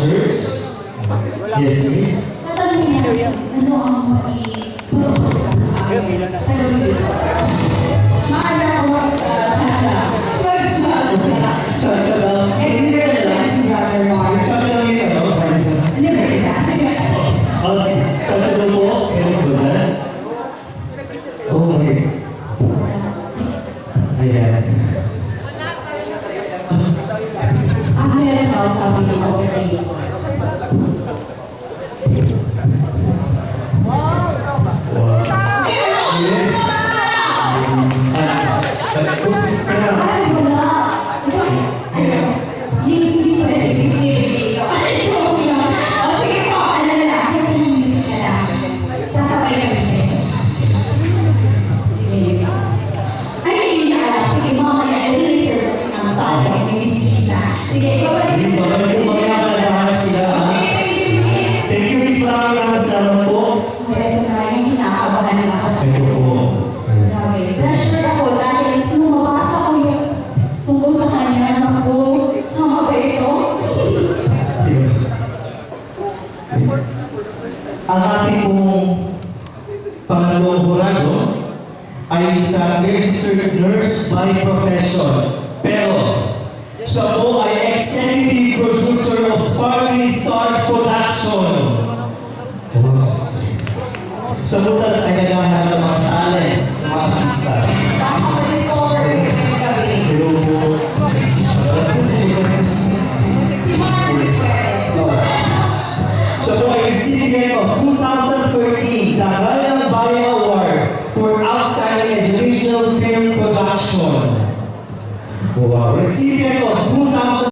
Church. Yes, please. Tatanungin natin, ano ang mai-propose sa amin? Sa gabi dito. Maala ko mag-chance sila. Chacha lang. Extra chance, Brother Mark. Chacha lang yun, ano? Marisa. Ano ba isa? Chacha lang po. Sino po dyan? Oh, okay. Ayan. Meron daw sabi ni Audrey. Ay, wala. Hindi pwede kasi dito. Ay, joke lang. O, sige po, ano na lang. Kaya ng music na lang. Sasabay kami sa'yo. Sige. Ay, hindi na alam. Sige, mamaya, i-reserve ko ng tatay ni Miss Lisa. Sige, babalik Miss, ko. maraming po magkakaroon sila. Thank you, Miss. Maraming salamat po. Ito na yung kinakabahan na ako sa Ito po. grabe. Pressure ako dahil nung mabasa ko yung tungkol sa kanya, naku, tama ba ito? Ang ating pong pangalawang jurado ay isang registered nurse by profession. Pero siya po ay executive producer of Sparkly Stars Production. Siya po ay naghahanap ng mga talents, mga artista. Nakaka-discover ko yung gabi. Hello po. Si Margaret Perez. Siya po ay recipient of 2013 Tagalog Bayan Award for Outstanding Educational Film Production. Wow. Recipient of 2000